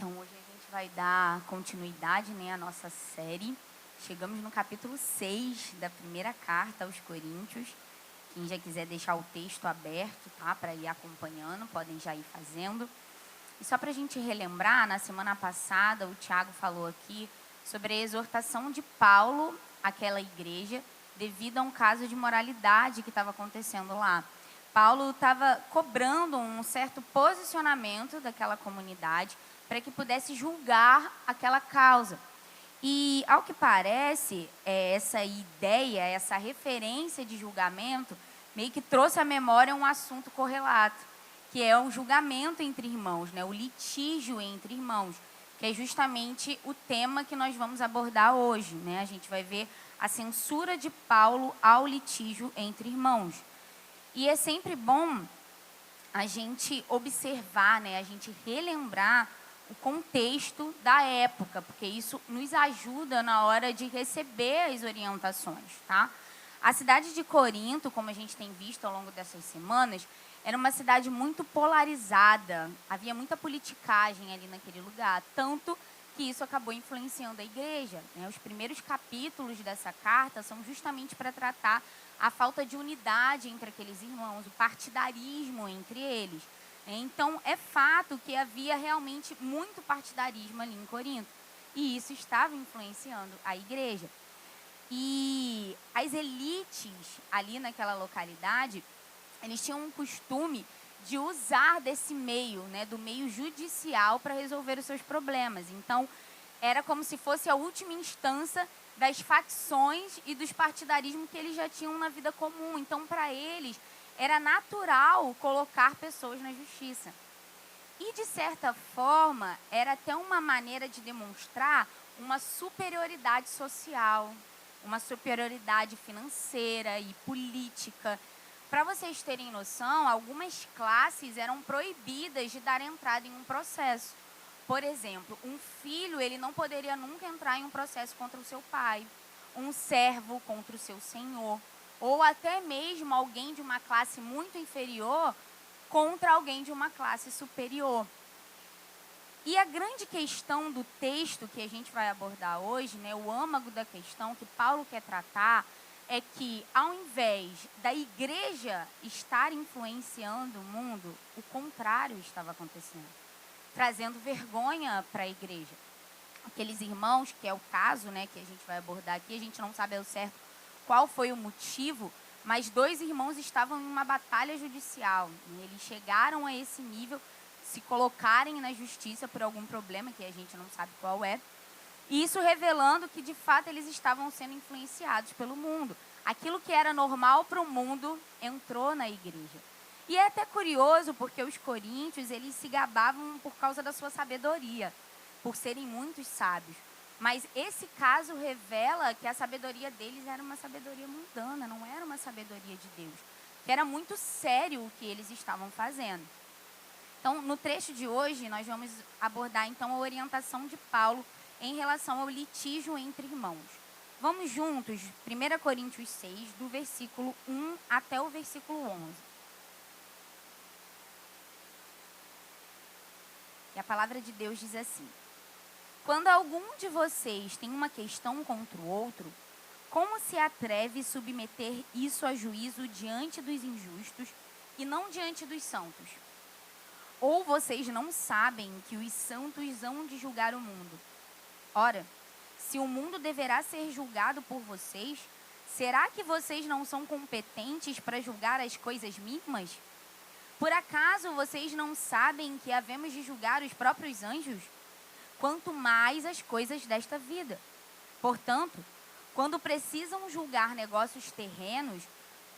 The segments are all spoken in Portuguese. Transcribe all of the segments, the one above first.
Então, hoje a gente vai dar continuidade, à nossa série. Chegamos no capítulo 6 da primeira carta aos Coríntios. Quem já quiser deixar o texto aberto, tá, para ir acompanhando, podem já ir fazendo. E só para a gente relembrar, na semana passada, o Tiago falou aqui sobre a exortação de Paulo àquela igreja, devido a um caso de moralidade que estava acontecendo lá. Paulo estava cobrando um certo posicionamento daquela comunidade para que pudesse julgar aquela causa. E, ao que parece, essa ideia, essa referência de julgamento, meio que trouxe à memória um assunto correlato, que é o julgamento entre irmãos, o litígio entre irmãos, que é justamente o tema que nós vamos abordar hoje. A gente vai ver a censura de Paulo ao litígio entre irmãos. E é sempre bom a gente observar, a gente relembrar o contexto da época, porque isso nos ajuda na hora de receber as orientações, tá? A cidade de Corinto, como a gente tem visto ao longo dessas semanas, era uma cidade muito polarizada, havia muita politicagem ali naquele lugar, tanto que isso acabou influenciando a igreja. Os primeiros capítulos dessa carta são justamente para tratar a falta de unidade entre aqueles irmãos, o partidarismo entre eles. Então, é fato que havia realmente muito partidarismo ali em Corinto, e isso estava influenciando a igreja. E as elites ali naquela localidade, eles tinham um costume de usar desse meio, do meio judicial, para resolver os seus problemas. Então, era como se fosse a última instância das facções e dos partidarismos que eles já tinham na vida comum. Então, para eles, era natural colocar pessoas na justiça. E, de certa forma, era até uma maneira de demonstrar uma superioridade social, uma superioridade financeira e política. Para vocês terem noção, algumas classes eram proibidas de dar entrada em um processo. Por exemplo, um filho, ele não poderia nunca entrar em um processo contra o seu pai, um servo contra o seu senhor, ou até mesmo alguém de uma classe muito inferior contra alguém de uma classe superior. E a grande questão do texto que a gente vai abordar hoje, o âmago da questão que Paulo quer tratar, é que, ao invés da igreja estar influenciando o mundo, o contrário estava acontecendo, trazendo vergonha para a igreja. Aqueles irmãos, que é o caso, que a gente vai abordar aqui, a gente não sabe ao certo qual foi o motivo, mas 2 irmãos estavam em uma batalha judicial. E eles chegaram a esse nível, se colocarem na justiça por algum problema, que a gente não sabe qual é. E isso revelando que, de fato, eles estavam sendo influenciados pelo mundo. Aquilo que era normal para o mundo entrou na igreja. E é até curioso, porque os coríntios, eles se gabavam por causa da sua sabedoria, por serem muitos sábios. Mas esse caso revela que a sabedoria deles era uma sabedoria mundana, não era uma sabedoria de Deus, que era muito sério o que eles estavam fazendo. Então, no trecho de hoje, nós vamos abordar, então, a orientação de Paulo em relação ao litígio entre irmãos. Vamos juntos, 1 Coríntios 6, do versículo 1 até o versículo 11. E a palavra de Deus diz assim: quando algum de vocês tem uma questão contra o outro, como se atreve a submeter isso a juízo diante dos injustos e não diante dos santos? Ou vocês não sabem que os santos hão de julgar o mundo? Ora, se o mundo deverá ser julgado por vocês, será que vocês não são competentes para julgar as coisas mínimas? Por acaso vocês não sabem que havemos de julgar os próprios anjos? Quanto mais as coisas desta vida. Portanto, quando precisam julgar negócios terrenos,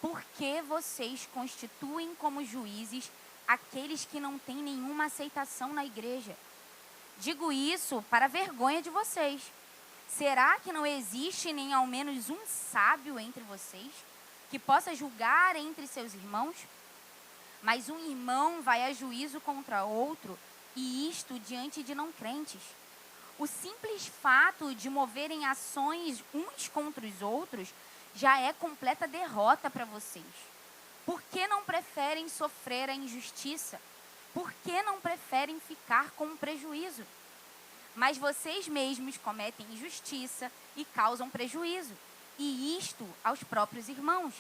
por que vocês constituem como juízes aqueles que não têm nenhuma aceitação na igreja? Digo isso para a vergonha de vocês. Será que não existe nem ao menos um sábio entre vocês que possa julgar entre seus irmãos? Mas um irmão vai a juízo contra outro, e isto diante de não crentes. O simples fato de moverem ações uns contra os outros já é completa derrota para vocês. Por que não preferem sofrer a injustiça? Por que não preferem ficar com o prejuízo? mas vocês mesmos cometem injustiça e causam prejuízo, e isto aos próprios irmãos.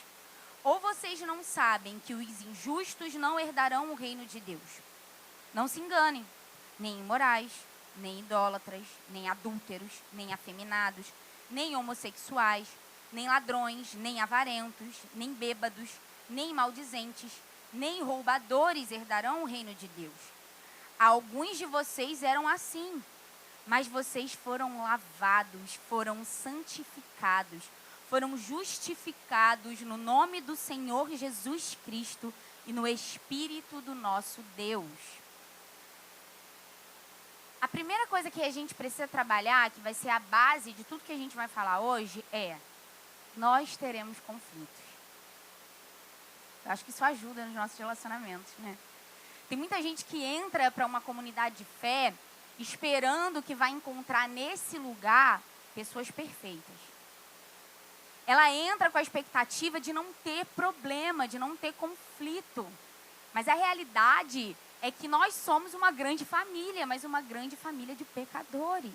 Ou vocês não sabem que os injustos não herdarão o reino de Deus? Não se enganem, nem imorais, nem idólatras, nem adúlteros, nem afeminados, nem homossexuais, nem ladrões, nem avarentos, nem bêbados, nem maldizentes, nem roubadores herdarão o reino de Deus. Alguns de vocês eram assim, mas vocês foram lavados, foram santificados, foram justificados no nome do Senhor Jesus Cristo e no Espírito do nosso Deus. A primeira coisa que a gente precisa trabalhar, que vai ser a base de tudo que a gente vai falar hoje, é: nós teremos conflitos. Eu acho que isso ajuda nos nossos relacionamentos, né? Tem muita gente que entra para uma comunidade de fé esperando que vai encontrar nesse lugar pessoas perfeitas. Ela entra com a expectativa de não ter problema, de não ter conflito. Mas a realidade é que nós somos uma grande família, mas uma grande família de pecadores.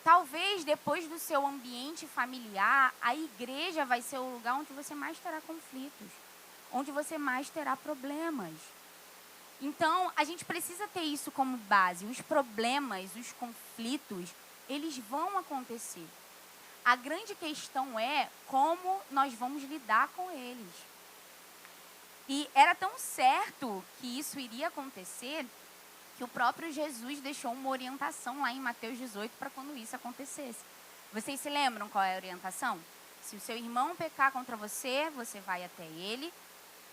Talvez depois do seu ambiente familiar, a igreja vai ser o lugar onde você mais terá conflitos, onde você mais terá problemas. Então, a gente precisa ter isso como base. Os problemas, os conflitos, eles vão acontecer. A grande questão é como nós vamos lidar com eles. E era tão certo que isso iria acontecer que o próprio Jesus deixou uma orientação lá em Mateus 18 para quando isso acontecesse. Vocês se lembram qual é a orientação? Se o seu irmão pecar contra você, você vai até ele,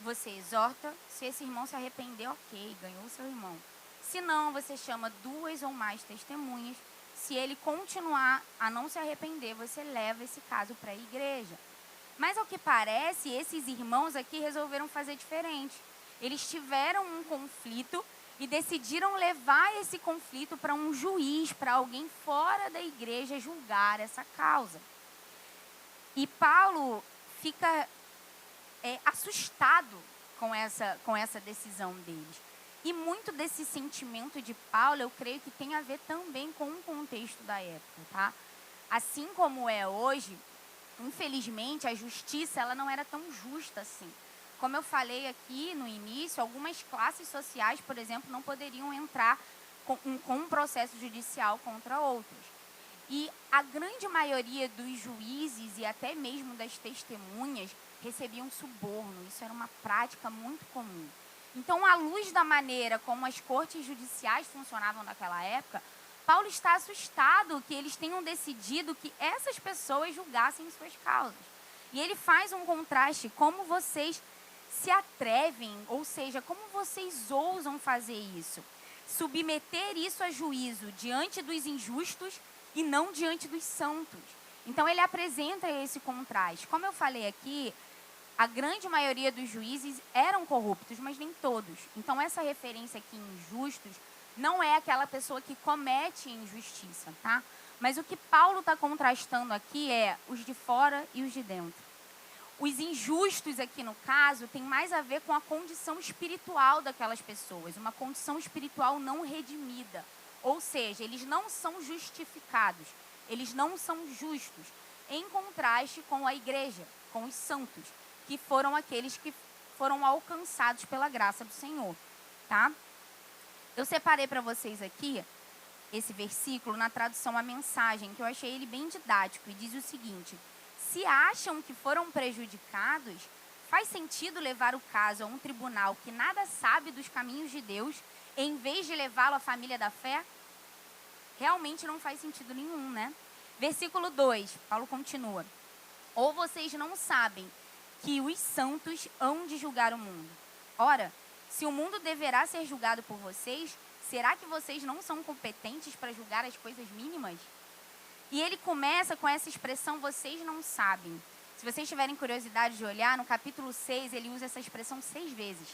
você exorta. Se esse irmão se arrepender, ok, ganhou o seu irmão. Se não, você chama 2 ou mais testemunhas. Se ele continuar a não se arrepender, você leva esse caso para a igreja. Mas, ao que parece, esses irmãos aqui resolveram fazer diferente. Eles tiveram um conflito e decidiram levar esse conflito para um juiz, para alguém fora da igreja julgar essa causa. E Paulo fica assustado com essa decisão deles. E muito desse sentimento de Paulo, eu creio que tem a ver também com o contexto da época, tá? Assim como é hoje, infelizmente, a justiça ela não era tão justa assim. Como eu falei aqui no início, algumas classes sociais, por exemplo, não poderiam entrar com um processo judicial contra outras. E a grande maioria dos juízes e até mesmo das testemunhas recebiam suborno. Isso era uma prática muito comum. Então, à luz da maneira como as cortes judiciais funcionavam naquela época, Paulo está assustado que eles tenham decidido que essas pessoas julgassem suas causas. E ele faz um contraste, como vocês se atrevem, ou seja, como vocês ousam fazer isso? Submeter isso a juízo diante dos injustos e não diante dos santos. Então, ele apresenta esse contraste. Como eu falei aqui, a grande maioria dos juízes eram corruptos, mas nem todos. Então, essa referência aqui, injustos, não é aquela pessoa que comete injustiça, tá? Mas o que Paulo está contrastando aqui é os de fora e os de dentro. Os injustos aqui, no caso, tem mais a ver com a condição espiritual daquelas pessoas, uma condição espiritual não redimida. Ou seja, eles não são justificados, eles não são justos, em contraste com a igreja, com os santos, que foram aqueles que foram alcançados pela graça do Senhor, tá? Eu separei para vocês aqui esse versículo na tradução A Mensagem, que eu achei ele bem didático, e diz o seguinte: se acham que foram prejudicados, faz sentido levar o caso a um tribunal que nada sabe dos caminhos de Deus, em vez de levá-lo à família da fé? Realmente não faz sentido nenhum, né? Versículo 2, Paulo continua: ou vocês não sabem que os santos hão de julgar o mundo? Ora, se o mundo deverá ser julgado por vocês, será que vocês não são competentes para julgar as coisas mínimas? E ele começa com essa expressão, vocês não sabem. Se vocês tiverem curiosidade de olhar, no capítulo 6, ele usa essa expressão 6 vezes.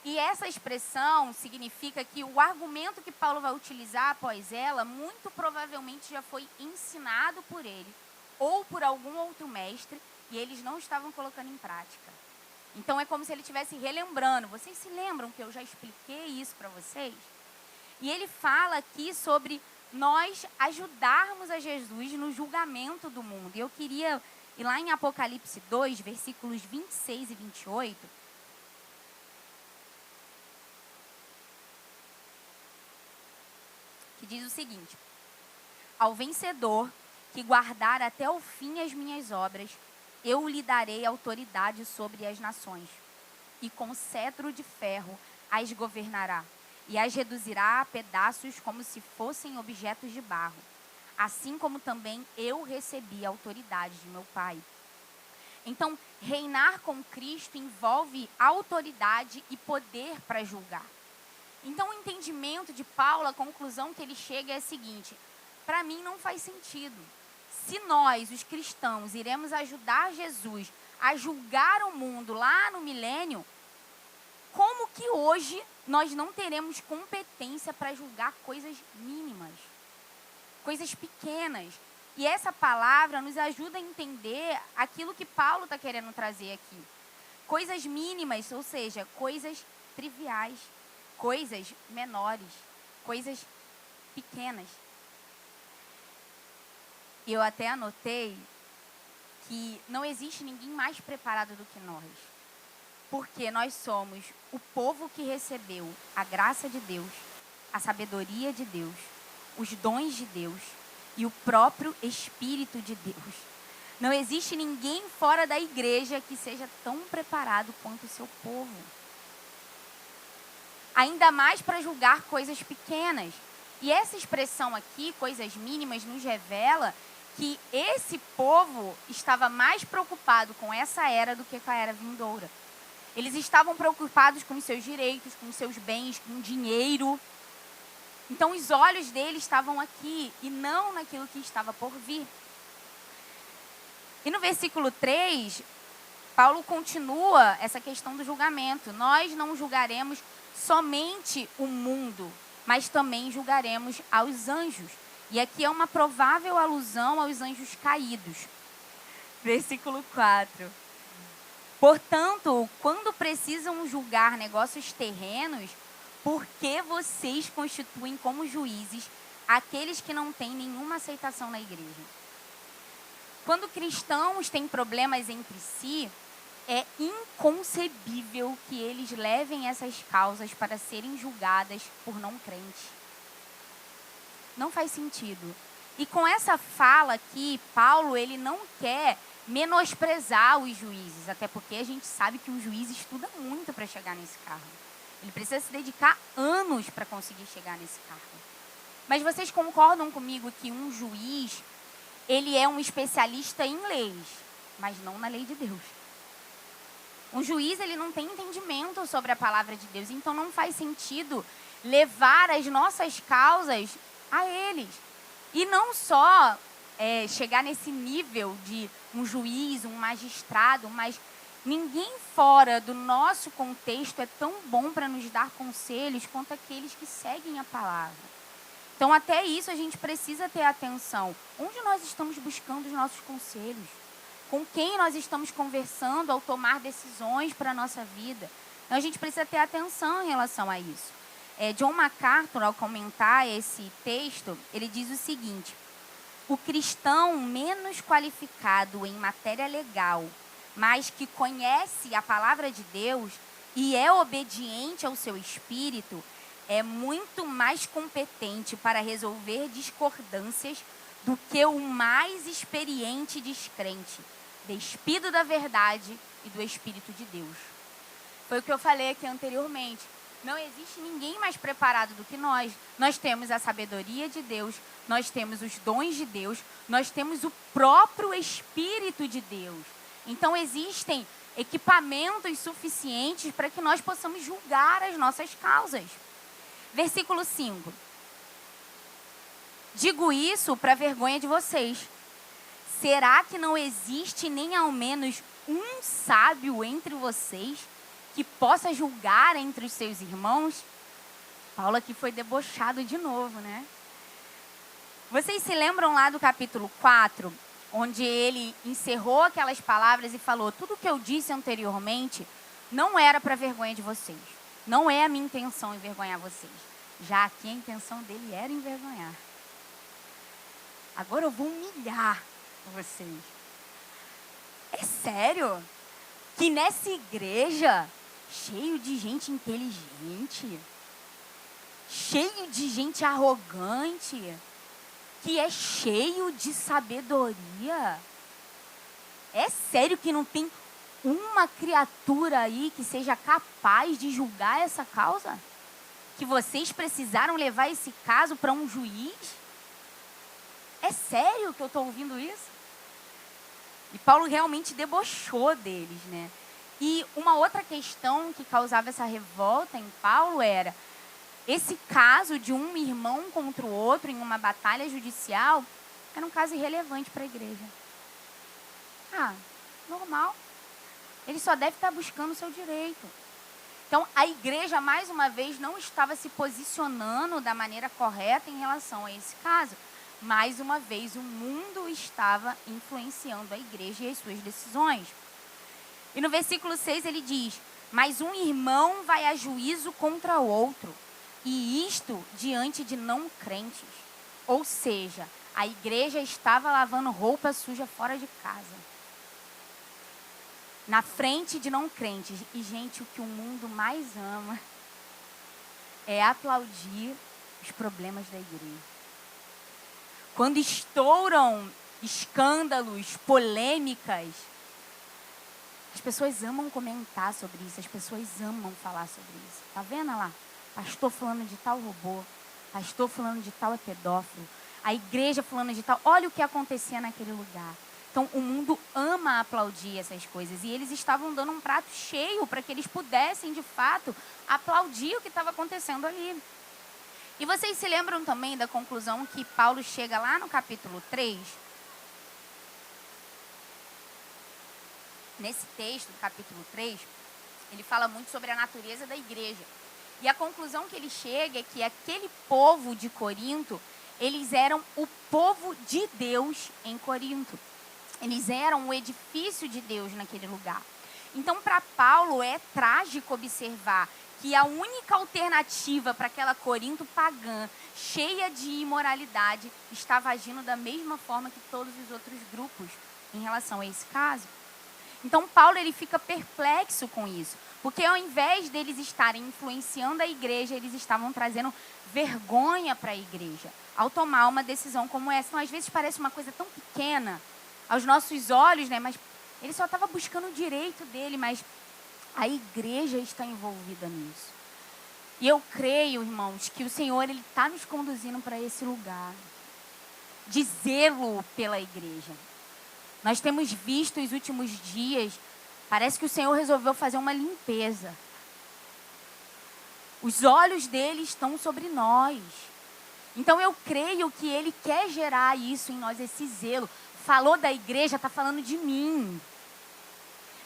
E essa expressão significa que o argumento que Paulo vai utilizar após ela, muito provavelmente já foi ensinado por ele, ou por algum outro mestre, e eles não estavam colocando em prática. Então, é como se ele estivesse relembrando. Vocês se lembram que eu já expliquei isso para vocês? E ele fala aqui sobre nós ajudarmos a Jesus no julgamento do mundo. E eu queria ir lá em Apocalipse 2, versículos 26 e 28. Que diz o seguinte: ao vencedor que guardar até o fim as minhas obras, eu lhe darei autoridade sobre as nações, e com cetro de ferro as governará, e as reduzirá a pedaços como se fossem objetos de barro, assim como também eu recebi a autoridade de meu Pai. Então, reinar com Cristo envolve autoridade e poder para julgar. Então, o entendimento de Paulo, a conclusão que ele chega é a seguinte: para mim não faz sentido. Se nós, os cristãos, iremos ajudar Jesus a julgar o mundo lá no milênio, como que hoje nós não teremos competência para julgar coisas mínimas, coisas pequenas? E essa palavra nos ajuda a entender aquilo que Paulo está querendo trazer aqui. Coisas mínimas, ou seja, coisas triviais, coisas menores, coisas pequenas. E eu até anotei que não existe ninguém mais preparado do que nós. Porque nós somos o povo que recebeu a graça de Deus, a sabedoria de Deus, os dons de Deus e o próprio Espírito de Deus. Não existe ninguém fora da igreja que seja tão preparado quanto o seu povo. Ainda mais para julgar coisas pequenas. E essa expressão aqui, coisas mínimas, nos revela que esse povo estava mais preocupado com essa era do que com a era vindoura. Eles estavam preocupados com os seus direitos, com os seus bens, com o dinheiro. Então, os olhos deles estavam aqui e não naquilo que estava por vir. E no versículo 3, Paulo continua essa questão do julgamento. Nós não julgaremos somente o mundo, mas também julgaremos aos anjos. E aqui é uma provável alusão aos anjos caídos. Versículo 4. Portanto, quando precisam julgar negócios terrenos, por que vocês constituem como juízes aqueles que não têm nenhuma aceitação na igreja? Quando cristãos têm problemas entre si, é inconcebível que eles levem essas causas para serem julgadas por não crentes. Não faz sentido. E com essa fala aqui, Paulo, ele não quer menosprezar os juízes, até porque a gente sabe que um juiz estuda muito para chegar nesse cargo. Ele precisa se dedicar anos para conseguir chegar nesse cargo. Mas vocês concordam comigo que um juiz, ele é um especialista em leis, mas não na lei de Deus? Um juiz, ele não tem entendimento sobre a palavra de Deus, então não faz sentido levar as nossas causas a eles. E não só chegar nesse nível de um juiz, um magistrado, mas ninguém fora do nosso contexto é tão bom para nos dar conselhos quanto aqueles que seguem a palavra. Então, até isso a gente precisa ter atenção. Onde nós estamos buscando os nossos conselhos? Com quem nós estamos conversando ao tomar decisões para a nossa vida? Então, a gente precisa ter atenção em relação a isso. John MacArthur, ao comentar esse texto, ele diz o seguinte: o cristão menos qualificado em matéria legal, mas que conhece a palavra de Deus e é obediente ao seu espírito, é muito mais competente para resolver discordâncias do que o mais experiente descrente, despido da verdade e do Espírito de Deus. Foi o que eu falei aqui anteriormente. Não existe ninguém mais preparado do que nós. Nós temos a sabedoria de Deus, nós temos os dons de Deus, nós temos o próprio Espírito de Deus. Então, existem equipamentos suficientes para que nós possamos julgar as nossas causas. Versículo 5. Digo isso para vergonha de vocês. Será que não existe nem ao menos um sábio entre vocês que possa julgar entre os seus irmãos? Paulo aqui foi debochado de novo, né? Vocês se lembram lá do capítulo 4, onde ele encerrou aquelas palavras e falou: tudo que eu disse anteriormente não era para vergonha de vocês. Não é a minha intenção envergonhar vocês. Já aqui a intenção dele era envergonhar. Agora eu vou humilhar vocês. É sério que nessa igreja, cheio de gente inteligente, cheio de gente arrogante, que é cheio de sabedoria, é sério que não tem uma criatura aí que seja capaz de julgar essa causa? Que vocês precisaram levar esse caso para um juiz? É sério que eu estou ouvindo isso? E Paulo realmente debochou deles, né? E uma outra questão que causava essa revolta em Paulo era esse caso de um irmão contra o outro em uma batalha judicial era um caso irrelevante para a igreja. Normal. Ele só deve estar buscando o seu direito. Então, a igreja, mais uma vez, não estava se posicionando da maneira correta em relação a esse caso. Mais uma vez, o mundo estava influenciando a igreja e as suas decisões. E no versículo 6 ele diz: mas um irmão vai a juízo contra o outro, e isto diante de não crentes. Ou seja, a igreja estava lavando roupa suja fora de casa, na frente de não crentes. E, gente, o que o mundo mais ama é aplaudir os problemas da igreja. Quando estouram escândalos, polêmicas, as pessoas amam comentar sobre isso, as pessoas amam falar sobre isso. Tá vendo lá? Pastor falando de tal roubou, pastor falando de tal é pedófilo, a igreja falando de tal, olha o que acontecia naquele lugar. Então, o mundo ama aplaudir essas coisas. E eles estavam dando um prato cheio para que eles pudessem, de fato, aplaudir o que estava acontecendo ali. E vocês se lembram também da conclusão que Paulo chega lá no capítulo 3? Nesse texto, do capítulo 3, ele fala muito sobre a natureza da igreja. E a conclusão que ele chega é que aquele povo de Corinto, eles eram o povo de Deus em Corinto. Eles eram o edifício de Deus naquele lugar. Então, para Paulo, é trágico observar que a única alternativa para aquela Corinto pagã, cheia de imoralidade, estava agindo da mesma forma que todos os outros grupos em relação a esse caso. Então, Paulo ele fica perplexo com isso, porque ao invés deles estarem influenciando a igreja, eles estavam trazendo vergonha para a igreja ao tomar uma decisão como essa. Então, às vezes parece uma coisa tão pequena aos nossos olhos, né? Mas ele só estava buscando o direito dele, mas a igreja está envolvida nisso. E eu creio, irmãos, que o Senhor ele está nos conduzindo para esse lugar de zelo pela igreja. Nós temos visto os últimos dias, parece que o Senhor resolveu fazer uma limpeza. Os olhos dele estão sobre nós. Então eu creio que ele quer gerar isso em nós, esse zelo. Falou da igreja, está falando de mim.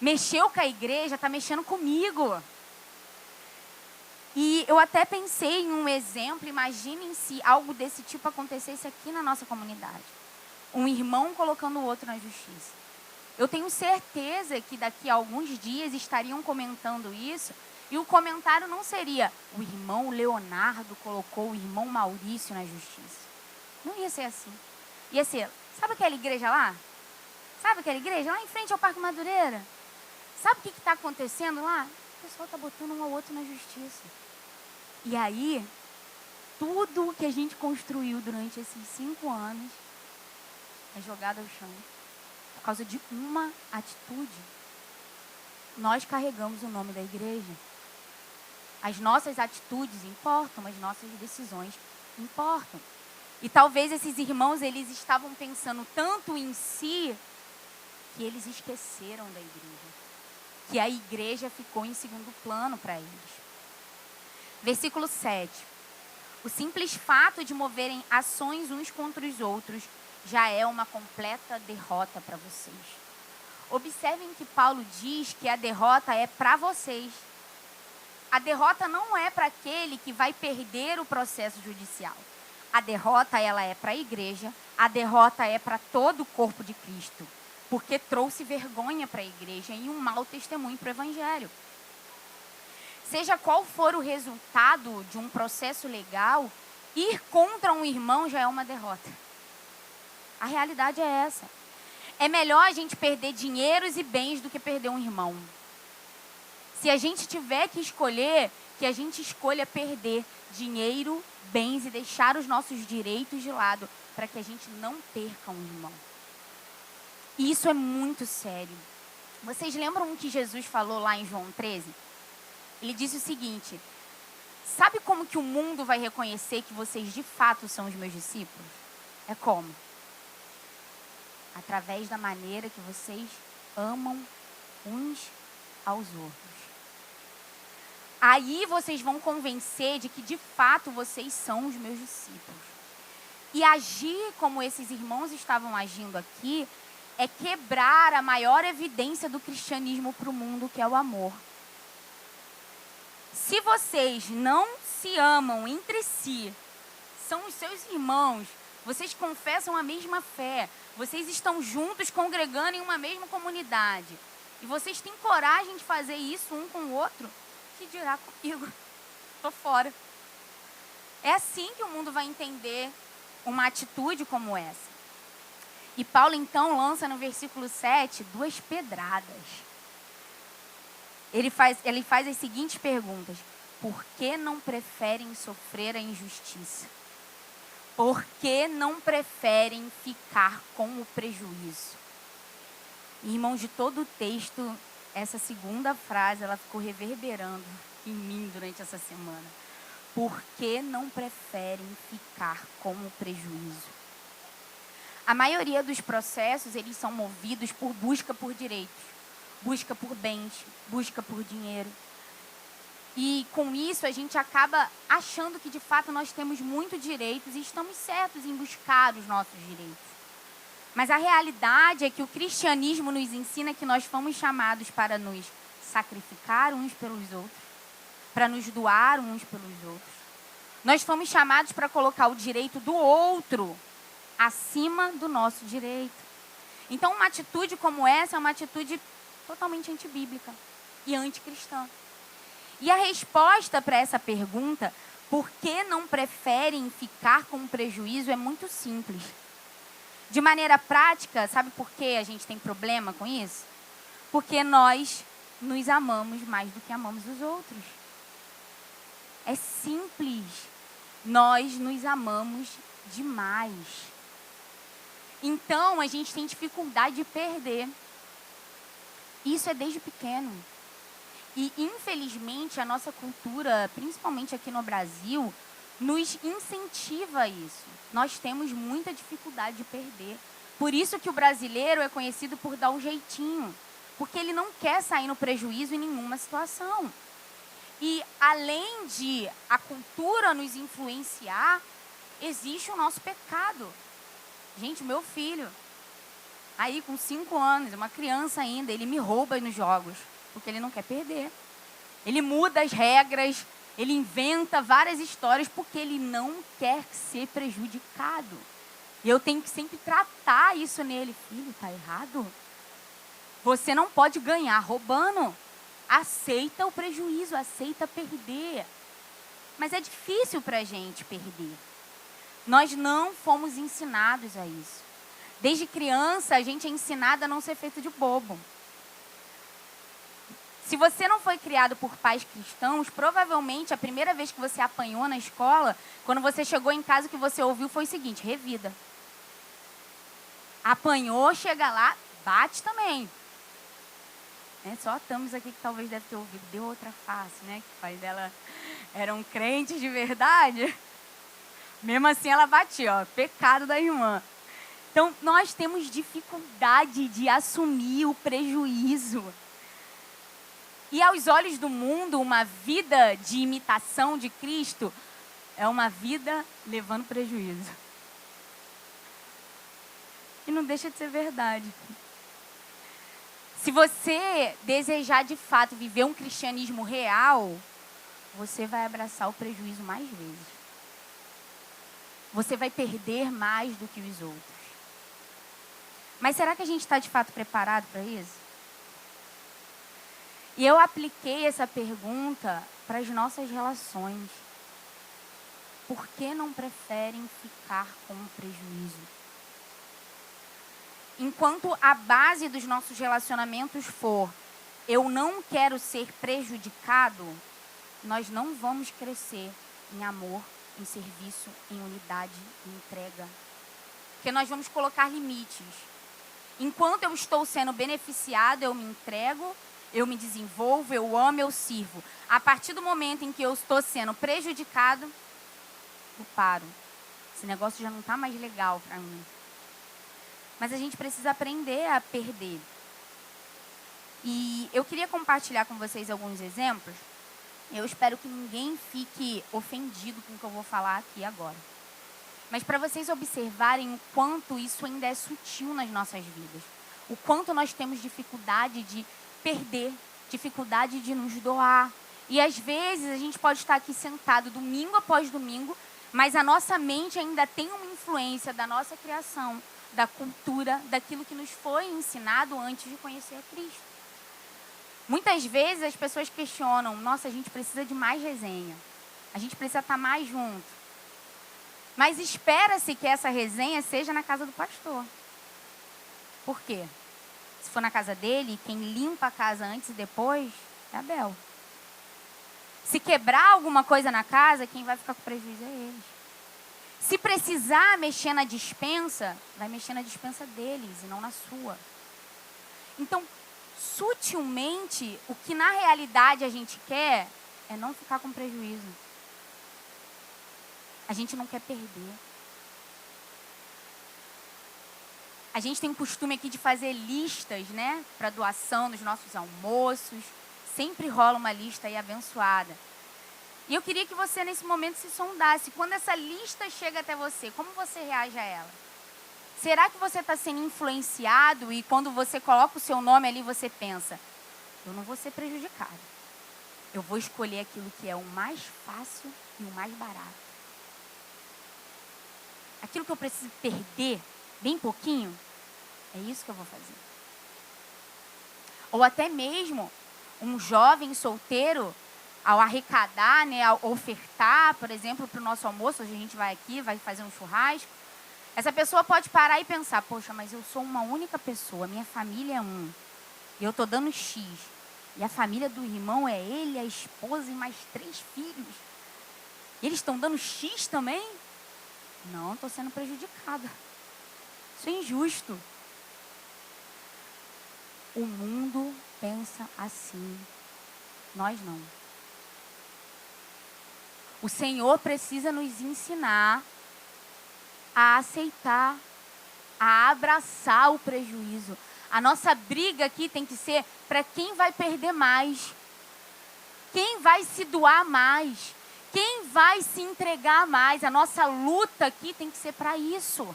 Mexeu com a igreja, está mexendo comigo. E eu até pensei em um exemplo, imaginem se algo desse tipo acontecesse aqui na nossa comunidade. Um irmão colocando o outro na justiça. Eu tenho certeza que daqui a alguns dias estariam comentando isso, e o comentário não seria: o irmão Leonardo colocou o irmão Maurício na justiça. Não ia ser assim. Ia ser: sabe aquela igreja lá? Sabe aquela igreja lá em frente ao Parque Madureira? Sabe o que está acontecendo lá? O pessoal está botando um ao outro na justiça. E aí, tudo o que a gente construiu durante esses 5 anos é jogado ao chão. Por causa de uma atitude. Nós carregamos o nome da igreja. As nossas atitudes importam, as nossas decisões importam. E talvez esses irmãos, eles estavam pensando tanto em si, que eles esqueceram da igreja. Que a igreja ficou em segundo plano para eles. Versículo 7. O simples fato de moverem ações uns contra os outros já é uma completa derrota para vocês. Observem que Paulo diz que a derrota é para vocês. A derrota não é para aquele que vai perder o processo judicial. A derrota, ela é para a igreja, a derrota é para todo o corpo de Cristo, porque trouxe vergonha para a igreja e um mau testemunho para o evangelho. seja qual for o resultado de um processo legal, ir contra um irmão já é uma derrota. A realidade é essa. É melhor a gente perder dinheiros e bens do que perder um irmão. Se a gente tiver que escolher, que a gente escolha perder dinheiro, bens e deixar os nossos direitos de lado, para que a gente não perca um irmão. E isso é muito sério. Vocês lembram o que Jesus falou lá em João 13? Ele disse o seguinte: sabe como que o mundo vai reconhecer que vocês de fato são os meus discípulos? É como? Através da maneira que vocês amam uns aos outros. Aí vocês vão convencer de que de fato vocês são os meus discípulos. E agir como esses irmãos estavam agindo aqui é quebrar a maior evidência do cristianismo para o mundo, que é o amor. Se vocês não se amam entre si, são os seus irmãos, vocês confessam a mesma fé, vocês estão juntos congregando em uma mesma comunidade, e vocês têm coragem de fazer isso um com o outro, que dirá comigo? Tô fora. É assim que o mundo vai entender uma atitude como essa. E Paulo então lança no versículo 7 2 pedradas. Ele faz as seguintes perguntas: por que não preferem sofrer a injustiça? Por que não preferem ficar com o prejuízo? Irmãos, de todo o texto, essa segunda frase, ela ficou reverberando em mim durante essa semana. Por que não preferem ficar com o prejuízo? A maioria dos processos, eles são movidos por busca por direitos, busca por bens, busca por dinheiro. E com isso a gente acaba achando que de fato nós temos muitos direitos e estamos certos em buscar os nossos direitos. Mas a realidade é que o cristianismo nos ensina que nós fomos chamados para nos sacrificar uns pelos outros, para nos doar uns pelos outros. Nós fomos chamados para colocar o direito do outro acima do nosso direito. Então, uma atitude como essa é uma atitude totalmente antibíblica e anticristã. E a resposta para essa pergunta, por que não preferem ficar com o prejuízo, é muito simples. De maneira prática, sabe por que a gente tem problema com isso? Porque nós nos amamos mais do que amamos os outros. É simples. Nós nos amamos demais. Então, a gente tem dificuldade de perder. Isso é desde pequeno. E, infelizmente, a nossa cultura, principalmente aqui no Brasil, nos incentiva a isso. Nós temos muita dificuldade de perder. Por isso que o brasileiro é conhecido por dar um jeitinho. Porque ele não quer sair no prejuízo em nenhuma situação. E, além de a cultura nos influenciar, existe o nosso pecado. Gente, o meu filho, aí com 5 anos, uma criança ainda, ele me rouba nos jogos, porque ele não quer perder. Ele muda as regras, ele inventa várias histórias, porque ele não quer ser prejudicado. E eu tenho que sempre tratar isso nele. Filho, tá errado? Você não pode ganhar roubando. Aceita o prejuízo, aceita perder. Mas é difícil para a gente perder. Nós não fomos ensinados a isso. Desde criança, a gente é ensinado a não ser feito de bobo. Se você não foi criado por pais cristãos, provavelmente a primeira vez que você apanhou na escola, quando você chegou em casa, o que você ouviu foi o seguinte: revida. Apanhou, chega lá, bate também. Só estamos aqui que talvez deve ter ouvido, deu outra face, né? Que o pai dela era um crente de verdade. Mesmo assim ela batia, ó, pecado da irmã. Então, nós temos dificuldade de assumir o prejuízo. E aos olhos do mundo, uma vida de imitação de Cristo é uma vida levando prejuízo. E não deixa de ser verdade. Se você desejar de fato viver um cristianismo real, você vai abraçar o prejuízo mais vezes. Você vai perder mais do que os outros. Mas será que a gente está de fato preparado para isso? E eu apliquei essa pergunta para as nossas relações. Por que não preferem ficar com o prejuízo? Enquanto a base dos nossos relacionamentos for eu não quero ser prejudicado, nós não vamos crescer em amor, em serviço, em unidade, em entrega. Porque nós vamos colocar limites. Enquanto eu estou sendo beneficiado, eu me entrego, eu me desenvolvo, eu amo, eu sirvo. A partir do momento em que eu estou sendo prejudicado, eu paro. Esse negócio já não está mais legal para mim. Mas a gente precisa aprender a perder. E eu queria compartilhar com vocês alguns exemplos. Eu espero que ninguém fique ofendido com o que eu vou falar aqui agora. Mas para vocês observarem o quanto isso ainda é sutil nas nossas vidas. O quanto nós temos dificuldade de perder, dificuldade de nos doar. E às vezes a gente pode estar aqui sentado domingo após domingo, mas a nossa mente ainda tem uma influência da nossa criação, da cultura, daquilo que nos foi ensinado antes de conhecer a Cristo. Muitas vezes as pessoas questionam, nossa, a gente precisa de mais resenha, a gente precisa estar mais junto. Mas espera-se que essa resenha seja na casa do pastor. Por quê? Se for na casa dele, quem limpa a casa antes e depois é Abel. Se quebrar alguma coisa na casa, quem vai ficar com prejuízo é eles. Se precisar mexer na despensa, vai mexer na despensa deles e não na sua. Então, sutilmente, o que na realidade a gente quer é não ficar com prejuízo. A gente não quer perder. A gente tem um costume aqui de fazer listas, né, para doação nos nossos almoços. Sempre rola uma lista aí abençoada. E eu queria que você, nesse momento, se sondasse. Quando essa lista chega até você, como você reage a ela? Será que você está sendo influenciado e quando você coloca o seu nome ali, você pensa, eu não vou ser prejudicado. Eu vou escolher aquilo que é o mais fácil e o mais barato. Aquilo que eu preciso perder, bem pouquinho, é isso que eu vou fazer. Ou até mesmo um jovem solteiro, ao arrecadar, né, ao ofertar, por exemplo, para o nosso almoço, hoje a gente vai aqui, vai fazer um churrasco, essa pessoa pode parar e pensar, poxa, mas eu sou uma única pessoa, minha família é um, e eu estou dando X, e a família do irmão é ele, a esposa e mais 3 filhos. E eles estão dando X também? Não, estou sendo prejudicada. Isso é injusto. O mundo pensa assim, nós não. O Senhor precisa nos ensinar a aceitar, a abraçar o prejuízo. A nossa briga aqui tem que ser para quem vai perder mais, quem vai se doar mais, quem vai se entregar mais. A nossa luta aqui tem que ser para isso.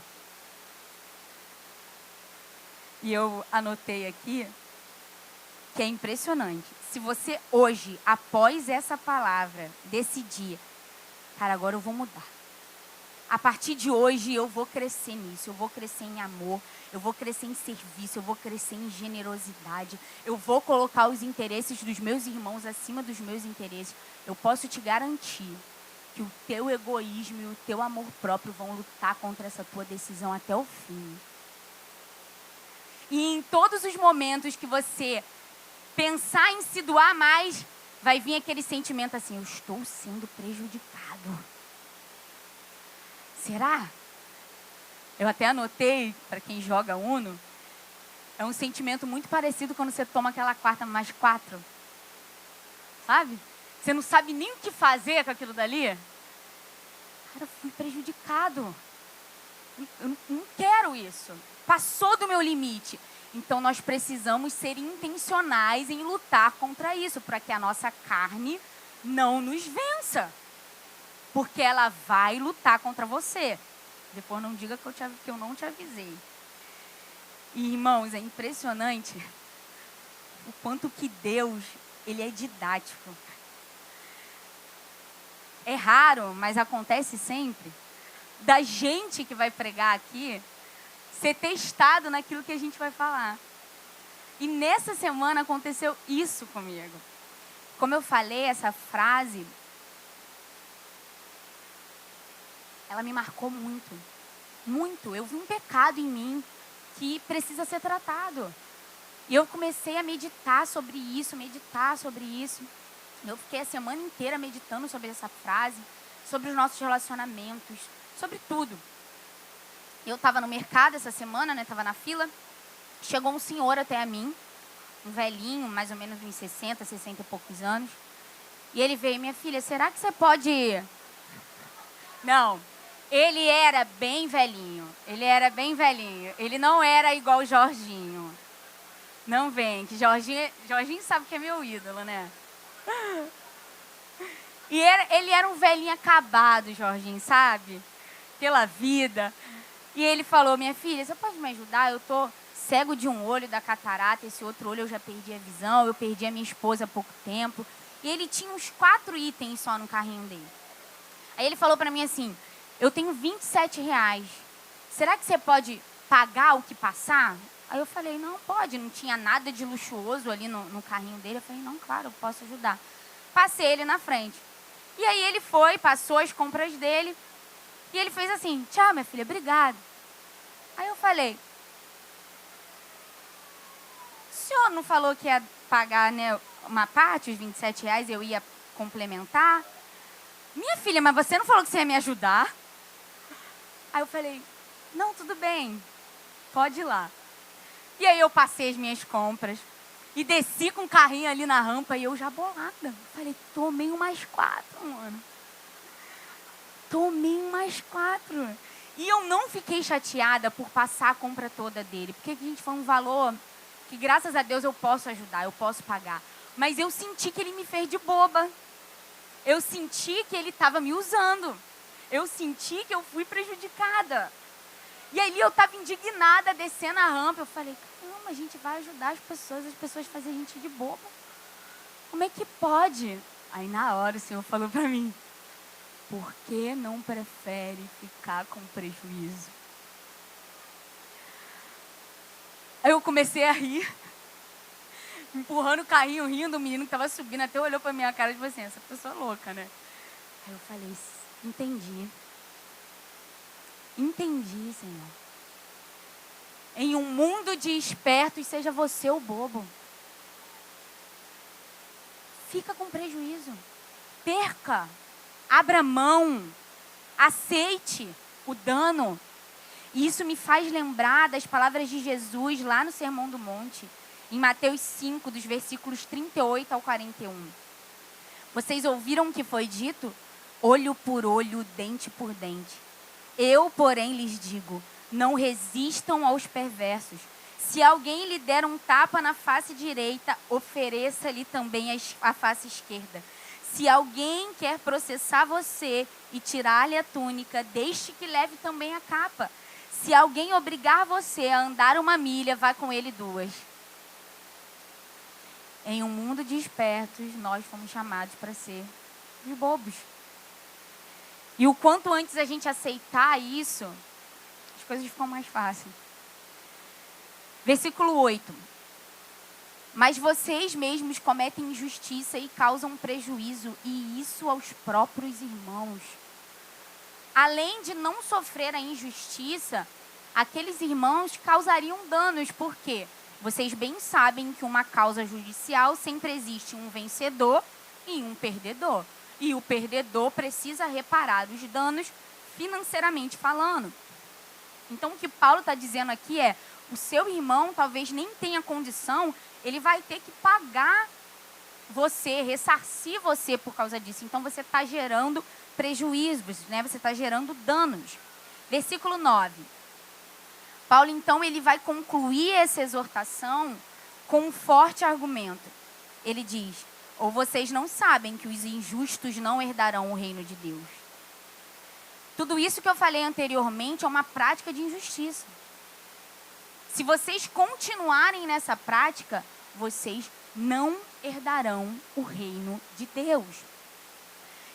E eu anotei aqui que é impressionante. Se você hoje, após essa palavra, decidir, cara, agora eu vou mudar. A partir de hoje eu vou crescer nisso, eu vou crescer em amor, eu vou crescer em serviço, eu vou crescer em generosidade, eu vou colocar os interesses dos meus irmãos acima dos meus interesses. Eu posso te garantir que o teu egoísmo e o teu amor próprio vão lutar contra essa tua decisão até o fim. E em todos os momentos que você pensar em se doar mais, vai vir aquele sentimento assim, eu estou sendo prejudicado. Será? Eu até anotei, para quem joga Uno, é um sentimento muito parecido quando você toma aquela quarta mais 4. Sabe? Você não sabe nem o que fazer com aquilo dali. Cara, eu fui prejudicado. Eu não quero isso. Passou do meu limite. Então, nós precisamos ser intencionais em lutar contra isso, para que a nossa carne não nos vença. Porque ela vai lutar contra você. Depois não diga que eu não te avisei. E, irmãos, é impressionante o quanto que Deus, ele é didático. É raro, mas acontece sempre, da gente que vai pregar aqui, ser testado naquilo que a gente vai falar. E nessa semana aconteceu isso comigo. como eu falei, essa frase, ela me marcou muito. Muito. Eu vi um pecado em mim que precisa ser tratado. E eu comecei a meditar sobre isso. Eu fiquei a semana inteira meditando sobre essa frase, sobre os nossos relacionamentos, sobre tudo. Eu estava no mercado essa semana, né? Estava na fila. Chegou um senhor até a mim, um velhinho, mais ou menos uns 60 e poucos anos. E ele veio: minha filha, será que você pode... Não, ele era bem velhinho. Ele não era igual o Jorginho. Não vem, que Jorginho sabe que é meu ídolo, né? E ele era um velhinho acabado, Jorginho, sabe? Pela vida. E ele falou: minha filha, você pode me ajudar? Eu tô cego de um olho da catarata, esse outro olho eu já perdi a visão, eu perdi a minha esposa há pouco tempo. E ele tinha uns 4 itens só no carrinho dele. Aí ele falou pra mim assim: eu tenho R$27. Será que você pode pagar o que passar? Aí eu falei: não, pode. Não tinha nada de luxuoso ali no carrinho dele. Eu falei: não, claro, eu posso ajudar. Passei ele na frente. E aí ele foi, passou as compras dele. E ele fez assim: tchau, minha filha, obrigado. Aí eu falei: o senhor não falou que ia pagar, né, uma parte, os R$27, eu ia complementar? Minha filha, mas você não falou que você ia me ajudar? Aí eu falei: não, tudo bem, pode ir lá. E aí eu passei as minhas compras e desci com o carrinho ali na rampa e eu já bolada. Falei: tomei um mais 4, mano. Tomei um mais 4. E eu não fiquei chateada por passar a compra toda dele, porque, gente, foi um valor que, graças a Deus, eu posso ajudar, eu posso pagar. Mas eu senti que ele me fez de boba. Eu senti que ele estava me usando. Eu senti que eu fui prejudicada. E ali eu estava indignada, descendo a rampa. Eu falei: caramba, a gente vai ajudar as pessoas fazem a gente de boba. Como é que pode? Aí na hora o Senhor falou para mim: por que não prefere ficar com prejuízo? Aí eu comecei a rir, empurrando o carrinho, rindo. O menino que estava subindo até olhou para minha cara e falou assim: essa pessoa é louca, né? Aí eu falei: entendi. Entendi, Senhor. Em um mundo de espertos, seja você o bobo. Fica com prejuízo. Perca. Abra mão. Aceite o dano. E isso me faz lembrar das palavras de Jesus lá no Sermão do Monte, em Mateus 5, dos versículos 38 ao 41. Vocês ouviram o que foi dito? Olho por olho, dente por dente. Eu, porém, lhes digo: não resistam aos perversos. Se alguém lhe der um tapa na face direita, ofereça-lhe também a face esquerda. Se alguém quer processar você e tirar-lhe a túnica, deixe que leve também a capa. Se alguém obrigar você a andar 1 milha, vá com ele 2. Em um mundo de espertos, nós fomos chamados para ser de bobos. E o quanto antes a gente aceitar isso, as coisas ficam mais fáceis. Versículo 8. Mas vocês mesmos cometem injustiça e causam prejuízo, e isso aos próprios irmãos. Além de não sofrer a injustiça, aqueles irmãos causariam danos. Por quê? Vocês bem sabem que uma causa judicial sempre existe um vencedor e um perdedor. E o perdedor precisa reparar os danos financeiramente falando. Então, o que Paulo está dizendo aqui é: o seu irmão talvez nem tenha condição, ele vai ter que pagar você, ressarcir você por causa disso. Então, você está gerando prejuízos, né? Você está gerando danos. Versículo 9. Paulo, então, ele vai concluir essa exortação com um forte argumento. Ele diz: ou vocês não sabem que os injustos não herdarão o reino de Deus? Tudo isso que eu falei anteriormente é uma prática de injustiça. Se vocês continuarem nessa prática, vocês não herdarão o reino de Deus.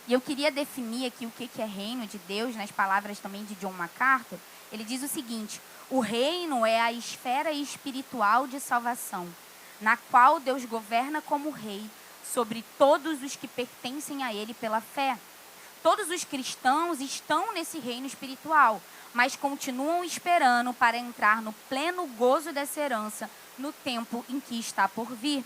E eu queria definir aqui o que é reino de Deus, nas palavras também de John MacArthur. Ele diz o seguinte: o reino é a esfera espiritual de salvação, na qual Deus governa como rei sobre todos os que pertencem a ele pela fé. Todos os cristãos estão nesse reino espiritual, mas continuam esperando para entrar no pleno gozo dessa herança no tempo em que está por vir.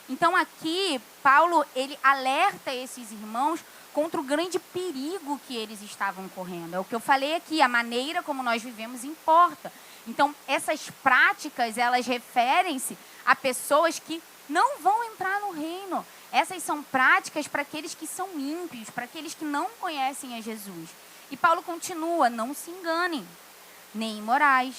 Então aqui, Paulo, ele alerta esses irmãos contra o grande perigo que eles estavam correndo. É o que eu falei aqui, a maneira como nós vivemos importa. Então, essas práticas, elas referem-se a pessoas que não vão entrar no reino. Essas são práticas para aqueles que são ímpios, para aqueles que não conhecem a Jesus. E Paulo continua, não se enganem, nem imorais,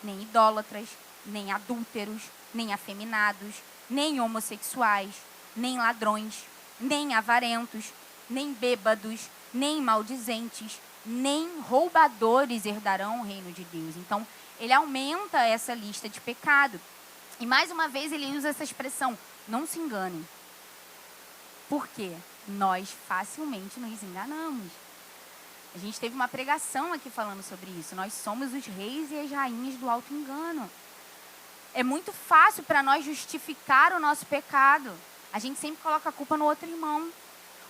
nem idólatras, nem adúlteros, nem afeminados, nem homossexuais, nem ladrões, nem avarentos, nem bêbados, nem maldizentes, nem roubadores herdarão o reino de Deus. Então, ele aumenta essa lista de pecado. E mais uma vez ele usa essa expressão, não se enganem. Por quê? Nós facilmente nos enganamos. A gente teve uma pregação aqui falando sobre isso. Nós somos os reis e as rainhas do auto-engano. É muito fácil para nós justificar o nosso pecado. A gente sempre coloca a culpa no outro irmão.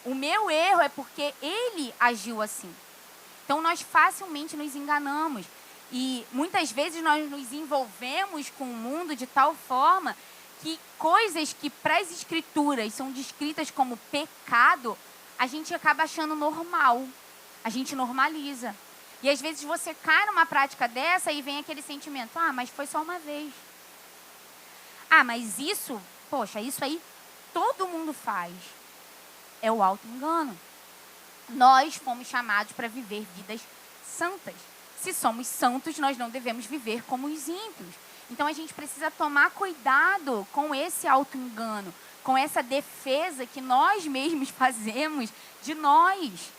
O meu erro é porque ele agiu assim. Então, nós facilmente nos enganamos. E muitas vezes nós nos envolvemos com o mundo de tal forma que coisas que para as escrituras são descritas como pecado, a gente acaba achando normal. A gente normaliza. E às vezes você cai numa prática dessa e vem aquele sentimento, mas foi só uma vez. Mas isso, poxa, isso aí todo mundo faz. É o auto-engano. Nós fomos chamados para viver vidas santas. Se somos santos, nós não devemos viver como os ímpios. Então, a gente precisa tomar cuidado com esse auto-engano, com essa defesa que nós mesmos fazemos de nós.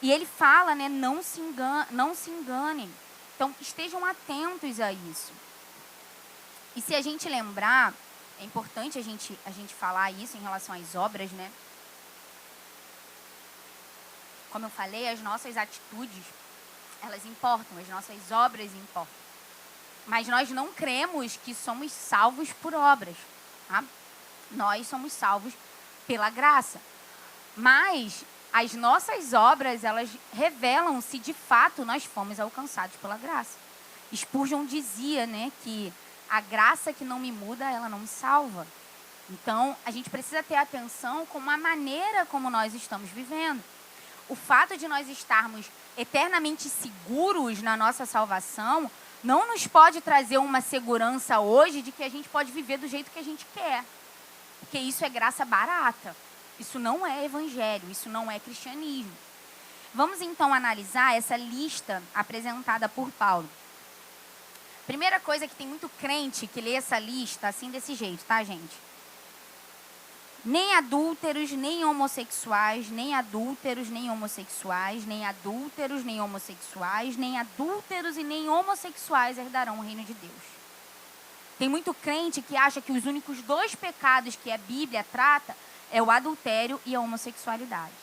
E ele fala, não se enganem. Então, estejam atentos a isso. E se a gente lembrar, é importante a gente falar isso em relação às obras, né? Como eu falei, as nossas atitudes, elas importam, as nossas obras importam. Mas nós não cremos que somos salvos por obras. Tá? Nós somos salvos pela graça. Mas as nossas obras, elas revelam se de fato nós fomos alcançados pela graça. Spurgeon dizia, que a graça que não me muda, ela não me salva. Então, a gente precisa ter atenção com a maneira como nós estamos vivendo. O fato de nós estarmos eternamente seguros na nossa salvação não nos pode trazer uma segurança hoje de que a gente pode viver do jeito que a gente quer. Porque isso é graça barata. Isso não é evangelho, isso não é cristianismo. Vamos então analisar essa lista apresentada por Paulo. Primeira coisa que tem muito crente que lê essa lista assim desse jeito, tá, gente? Nem adúlteros, nem homossexuais, nem adúlteros, nem homossexuais, nem adúlteros, nem homossexuais, nem adúlteros e nem homossexuais herdarão o reino de Deus. Tem muito crente que acha que os únicos 2 pecados que a Bíblia trata é o adultério e a homossexualidade.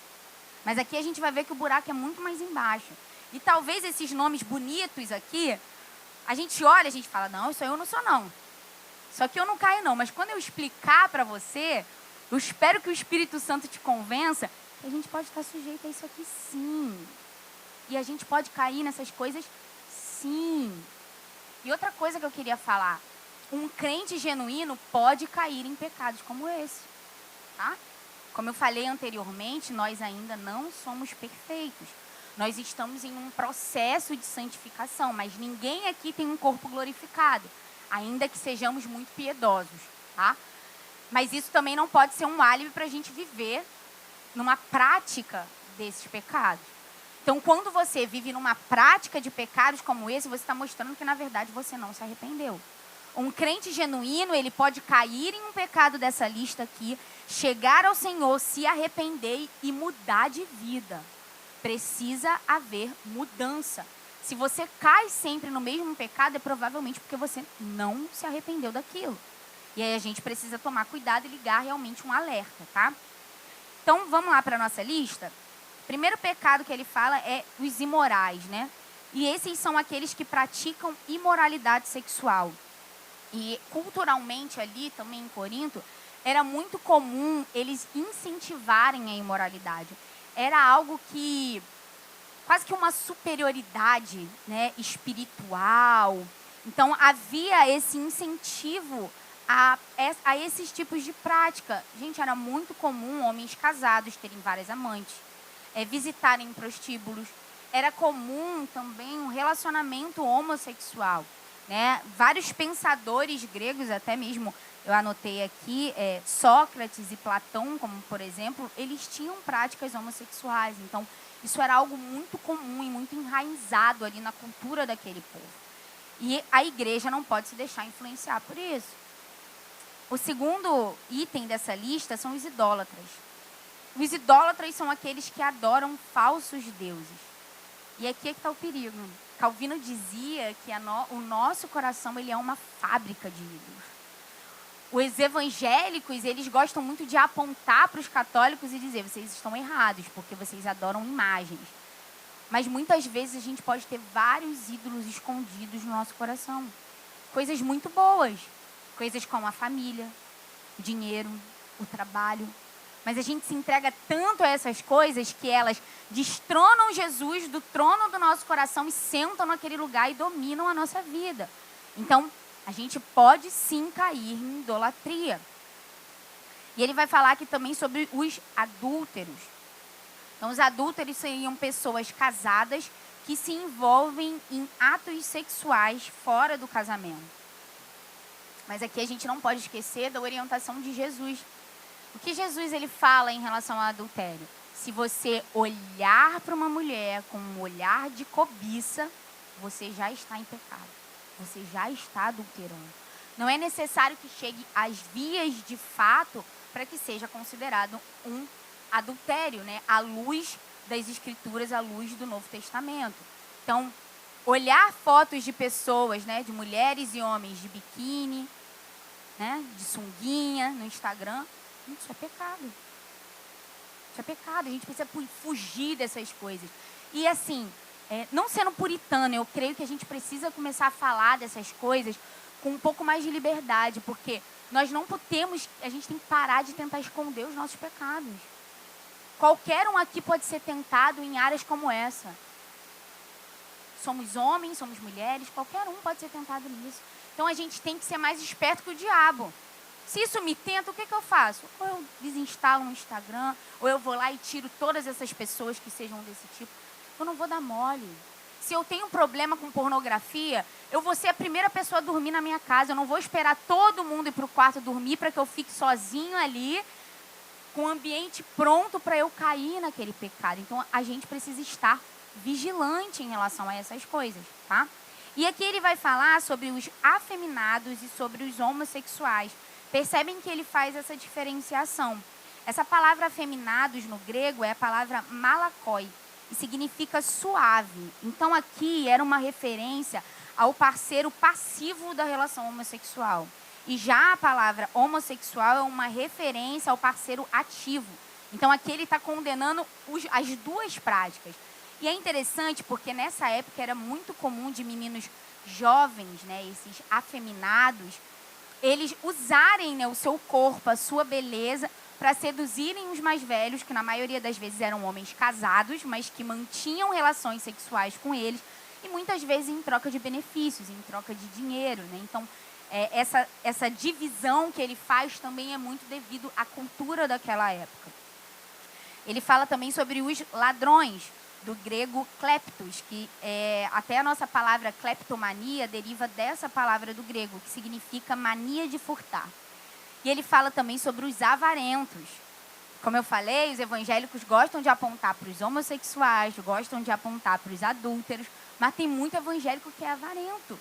Mas aqui a gente vai ver que o buraco é muito mais embaixo. E talvez esses nomes bonitos aqui, a gente olha e a gente fala, não, isso aí eu não sou não. Isso aqui eu não caio não. Mas quando eu explicar para você, eu espero que o Espírito Santo te convença que a gente pode estar sujeito a isso aqui sim. E a gente pode cair nessas coisas sim. E outra coisa que eu queria falar, um crente genuíno pode cair em pecados como esse. Tá? Como eu falei anteriormente, nós ainda não somos perfeitos. Nós estamos em um processo de santificação, mas ninguém aqui tem um corpo glorificado, ainda que sejamos muito piedosos. Tá? Mas isso também não pode ser um álibi para a gente viver numa prática desses pecados. Então, quando você vive numa prática de pecados como esse, você está mostrando que, na verdade, você não se arrependeu. Um crente genuíno, ele pode cair em um pecado dessa lista aqui, chegar ao Senhor, se arrepender e mudar de vida. Precisa haver mudança. Se você cai sempre no mesmo pecado, é provavelmente porque você não se arrependeu daquilo. E aí a gente precisa tomar cuidado e ligar realmente um alerta, tá? Então, vamos lá para a nossa lista. O primeiro pecado que ele fala é os imorais, né? E esses são aqueles que praticam imoralidade sexual. E culturalmente ali, também em Corinto, era muito comum eles incentivarem a imoralidade. Era algo que, quase que uma superioridade, né, espiritual. Então, havia esse incentivo a esses tipos de prática. Gente, era muito comum homens casados terem várias amantes, visitarem prostíbulos. Era comum também um relacionamento homossexual, né? Vários pensadores gregos, até mesmo eu anotei aqui, Sócrates e Platão, como por exemplo, eles tinham práticas homossexuais. Então, isso era algo muito comum e muito enraizado ali na cultura daquele povo. E a igreja não pode se deixar influenciar por isso. O segundo item dessa lista são os idólatras. Os idólatras são aqueles que adoram falsos deuses. E aqui é que está o perigo. Calvino dizia que o nosso coração ele é uma fábrica de ídolos. Os evangélicos, eles gostam muito de apontar para os católicos e dizer: vocês estão errados, porque vocês adoram imagens. Mas muitas vezes a gente pode ter vários ídolos escondidos no nosso coração. Coisas muito boas. Coisas como a família, o dinheiro, o trabalho. Mas a gente se entrega tanto a essas coisas que elas destronam Jesus do trono do nosso coração e sentam naquele lugar e dominam a nossa vida. Então, a gente pode sim cair em idolatria. E ele vai falar aqui também sobre os adúlteros. Então, os adúlteros seriam pessoas casadas que se envolvem em atos sexuais fora do casamento. Mas aqui a gente não pode esquecer da orientação de Jesus. O que Jesus ele fala em relação ao adultério? Se você olhar para uma mulher com um olhar de cobiça, você já está em pecado. Você já está adulterando. Não é necessário que chegue às vias de fato para que seja considerado um adultério, né? À luz das Escrituras, à luz do Novo Testamento. Então, olhar fotos de pessoas, né, de mulheres e homens de biquíni, né, de sunguinha no Instagram, isso é pecado. Isso é pecado. A gente precisa fugir dessas coisas. E assim, não sendo puritano, eu creio que a gente precisa começar a falar dessas coisas com um pouco mais de liberdade, porque nós não podemos, a gente tem que parar de tentar esconder os nossos pecados. Qualquer um aqui pode ser tentado em áreas como essa. Somos homens, somos mulheres, qualquer um pode ser tentado nisso. Então a gente tem que ser mais esperto que o diabo. Se isso me tenta, o que eu faço? Ou eu desinstalo no Instagram, ou eu vou lá e tiro todas essas pessoas que sejam desse tipo. Eu não vou dar mole. Se eu tenho um problema com pornografia, eu vou ser a primeira pessoa a dormir na minha casa. Eu não vou esperar todo mundo ir para o quarto dormir para que eu fique sozinho ali, com o ambiente pronto para eu cair naquele pecado. Então a gente precisa estar vigilante em relação a essas coisas, tá? E aqui ele vai falar sobre os afeminados e sobre os homossexuais. Percebem que ele faz essa diferenciação. Essa palavra afeminados no grego é a palavra malakoi e significa suave. Então aqui era uma referência ao parceiro passivo da relação homossexual. E já a palavra homossexual é uma referência ao parceiro ativo. Então aqui ele está condenando as duas práticas. E é interessante porque nessa época era muito comum de meninos jovens, né, esses afeminados, eles usarem, né, o seu corpo, a sua beleza, para seduzirem os mais velhos, que na maioria das vezes eram homens casados, mas que mantinham relações sexuais com eles, e muitas vezes em troca de benefícios, em troca de dinheiro, né? Então, essa divisão que ele faz também é muito devido à cultura daquela época. Ele fala também sobre os ladrões, do grego kleptos, que até a nossa palavra kleptomania deriva dessa palavra do grego, que significa mania de furtar. E ele fala também sobre os avarentos. Como eu falei, os evangélicos gostam de apontar para os homossexuais, gostam de apontar para os adúlteros, mas tem muito evangélico que é avarento,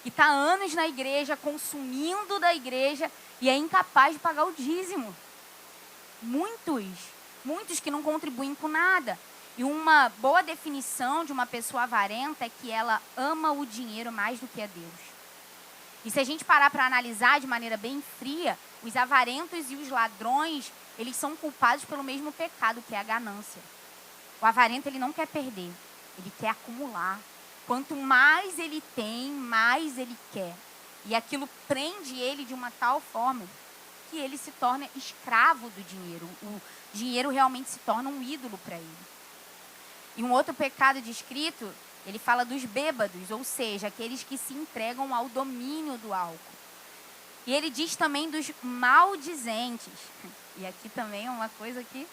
que está anos na igreja, consumindo da igreja e é incapaz de pagar o dízimo. Muitos que não contribuem com nada. E uma boa definição de uma pessoa avarenta é que ela ama o dinheiro mais do que a Deus. E se a gente parar para analisar de maneira bem fria, os avarentos e os ladrões, eles são culpados pelo mesmo pecado, que é a ganância. O avarento, ele não quer perder, ele quer acumular. Quanto mais ele tem, mais ele quer. E aquilo prende ele de uma tal forma que ele se torna escravo do dinheiro. O dinheiro realmente se torna um ídolo para ele. E um outro pecado descrito, ele fala dos bêbados, ou seja, aqueles que se entregam ao domínio do álcool. E ele diz também dos maldizentes. E aqui também é uma coisa que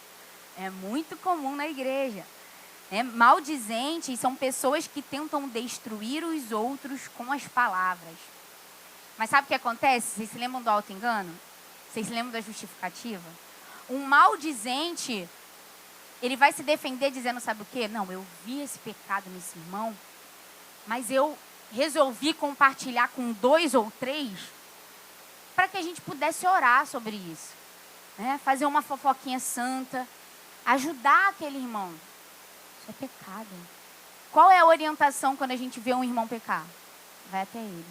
é muito comum na igreja. Maldizentes são pessoas que tentam destruir os outros com as palavras. Mas sabe o que acontece? Vocês se lembram do auto-engano? Vocês se lembram da justificativa? Um maldizente, ele vai se defender dizendo, sabe o quê? Não, eu vi esse pecado nesse irmão, mas eu resolvi compartilhar com 2 ou 3 para que a gente pudesse orar sobre isso. Fazer uma fofoquinha santa, ajudar aquele irmão. Isso é pecado. Qual é a orientação quando a gente vê um irmão pecar? Vai até ele.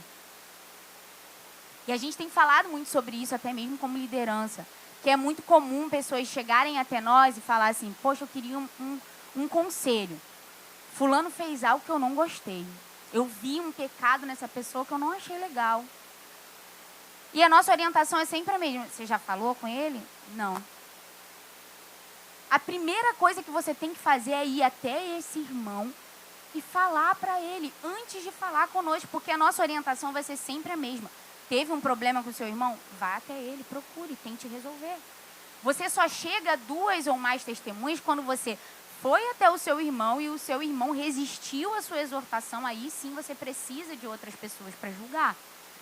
E a gente tem falado muito sobre isso, até mesmo como liderança. Que é muito comum pessoas chegarem até nós e falar assim, poxa, eu queria um conselho. Fulano fez algo que eu não gostei. Eu vi um pecado nessa pessoa que eu não achei legal. E a nossa orientação é sempre a mesma. Você já falou com ele? Não. A primeira coisa que você tem que fazer é ir até esse irmão e falar para ele, antes de falar conosco, porque a nossa orientação vai ser sempre a mesma. Teve um problema com o seu irmão? Vá até ele, procure, tente resolver. Você só chega a 2 ou mais testemunhas quando você foi até o seu irmão e o seu irmão resistiu à sua exortação. Aí sim você precisa de outras pessoas para julgar.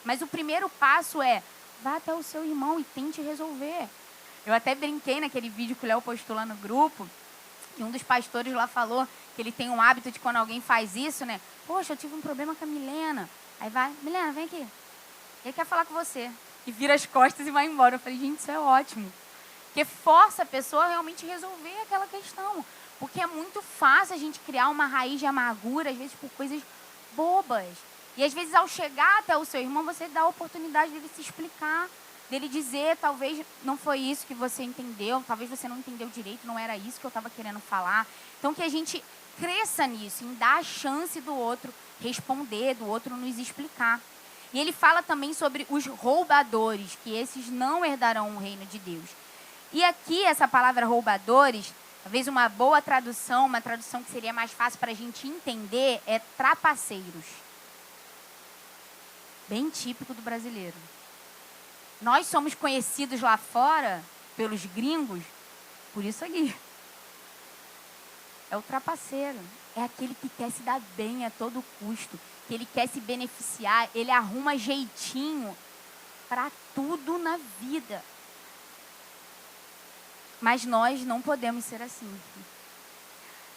Mas o primeiro passo é, vá até o seu irmão e tente resolver. Eu até brinquei naquele vídeo que o Léo postou lá no grupo, que um dos pastores lá falou que ele tem um hábito de quando alguém faz isso, né? Poxa, eu tive um problema com a Milena. Aí vai, Milena, vem aqui. Ele quer falar com você. E vira as costas e vai embora. Eu falei, gente, isso é ótimo. Porque força a pessoa a realmente resolver aquela questão. Porque é muito fácil a gente criar uma raiz de amargura, às vezes por coisas bobas. E às vezes ao chegar até o seu irmão, você dá a oportunidade dele se explicar. Dele dizer, talvez não foi isso que você entendeu, talvez você não entendeu direito, não era isso que eu estava querendo falar. Então que a gente cresça nisso, em dar a chance do outro responder, do outro nos explicar. E ele fala também sobre os roubadores, que esses não herdarão o reino de Deus. E aqui, essa palavra roubadores, talvez uma boa tradução, uma tradução que seria mais fácil para a gente entender, é trapaceiros. Bem típico do brasileiro. Nós somos conhecidos lá fora, pelos gringos, por isso aqui. É o trapaceiro. É aquele que quer se dar bem a todo custo. Que ele quer se beneficiar, ele arruma jeitinho para tudo na vida. Mas nós não podemos ser assim.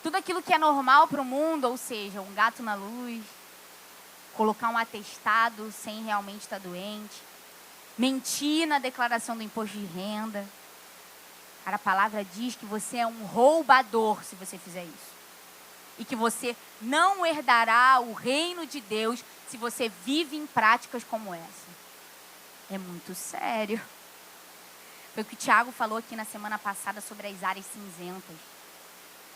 Tudo aquilo que é normal para o mundo, ou seja, um gato na luz, colocar um atestado sem realmente estar doente, mentir na declaração do imposto de renda. Cara, a palavra diz que você é um roubador se você fizer isso. E que você não herdará o reino de Deus se você vive em práticas como essa. É muito sério. Foi o que o Tiago falou aqui na semana passada sobre as áreas cinzentas.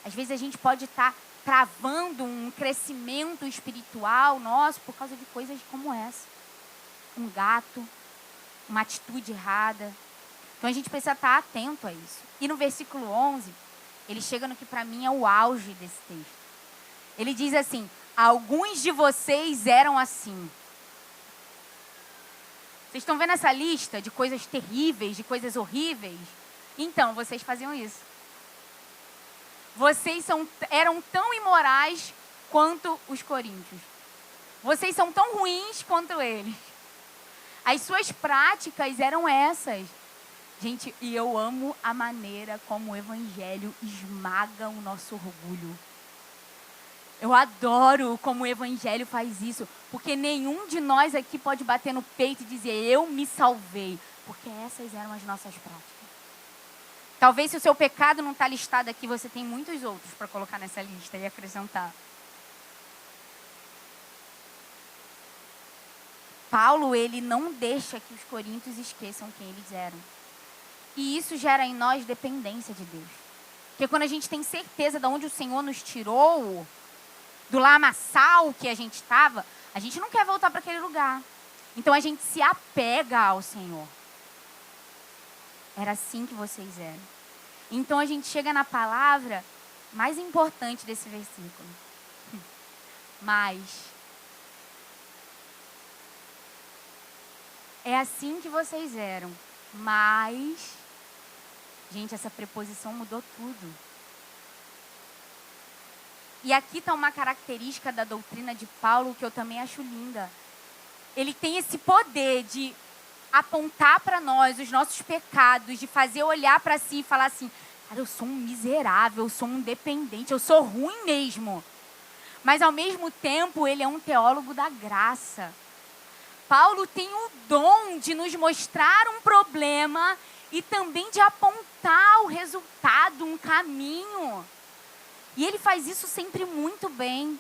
Às vezes a gente pode estar travando um crescimento espiritual nosso por causa de coisas como essa. Um gato, uma atitude errada. Então a gente precisa estar atento a isso. E no versículo 11, ele chega no que para mim é o auge desse texto. Ele diz assim, alguns de vocês eram assim. Vocês estão vendo essa lista de coisas terríveis, de coisas horríveis? Então, vocês faziam isso. Vocês eram tão imorais quanto os coríntios. Vocês são tão ruins quanto eles. As suas práticas eram essas. Gente, e eu amo a maneira como o evangelho esmaga o nosso orgulho. Eu adoro como o evangelho faz isso, porque nenhum de nós aqui pode bater no peito e dizer, eu me salvei, porque essas eram as nossas práticas. Talvez se o seu pecado não está listado aqui, você tem muitos outros para colocar nessa lista e acrescentar. Paulo, ele não deixa que os coríntios esqueçam quem eles eram. E isso gera em nós dependência de Deus. Porque quando a gente tem certeza de onde o Senhor nos tirou, do lamaçal que a gente estava, a gente não quer voltar para aquele lugar. Então a gente se apega ao Senhor. Era assim que vocês eram. Então a gente chega na palavra mais importante desse versículo. Mas é assim que vocês eram. Mas, gente, essa preposição mudou tudo. E aqui está uma característica da doutrina de Paulo que eu também acho linda. Ele tem esse poder de apontar para nós os nossos pecados, de fazer olhar para si e falar assim: cara, eu sou um miserável, eu sou um dependente, eu sou ruim mesmo. Mas ao mesmo tempo ele é um teólogo da graça. Paulo tem o dom de nos mostrar um problema e também de apontar o resultado, um caminho. E ele faz isso sempre muito bem.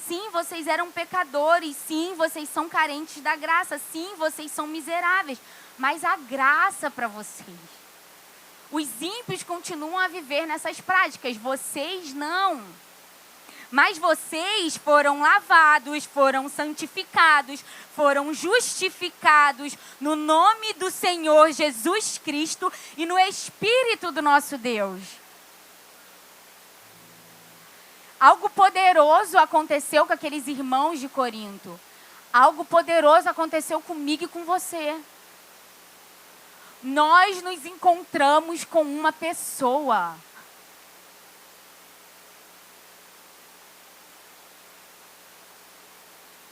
Sim, vocês eram pecadores. Sim, vocês são carentes da graça. Sim, vocês são miseráveis. Mas há graça para vocês. Os ímpios continuam a viver nessas práticas. Vocês não. Mas vocês foram lavados, foram santificados, foram justificados no nome do Senhor Jesus Cristo e no Espírito do nosso Deus. Algo poderoso aconteceu com aqueles irmãos de Corinto. Algo poderoso aconteceu comigo e com você. Nós nos encontramos com uma pessoa.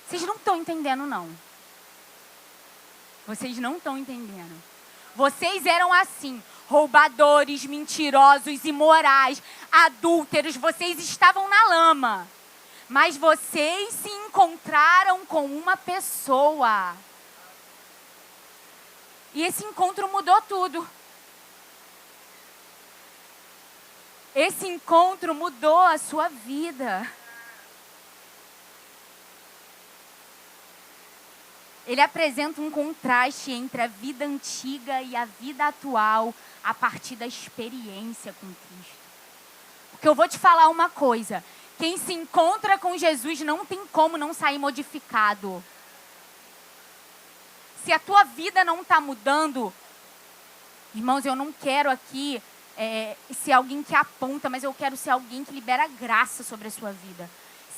Vocês não estão entendendo, não. Vocês não estão entendendo. Vocês eram assim, roubadores, mentirosos, imorais, adúlteros. Vocês estavam na lama. Mas vocês se encontraram com uma pessoa. E esse encontro mudou tudo. Esse encontro mudou a sua vida. Ele apresenta um contraste entre a vida antiga e a vida atual a partir da experiência com Cristo. Porque eu vou te falar uma coisa. Quem se encontra com Jesus não tem como não sair modificado. Se a tua vida não está mudando, irmãos, eu não quero aqui ser alguém que aponta, mas eu quero ser alguém que libera graça sobre a sua vida.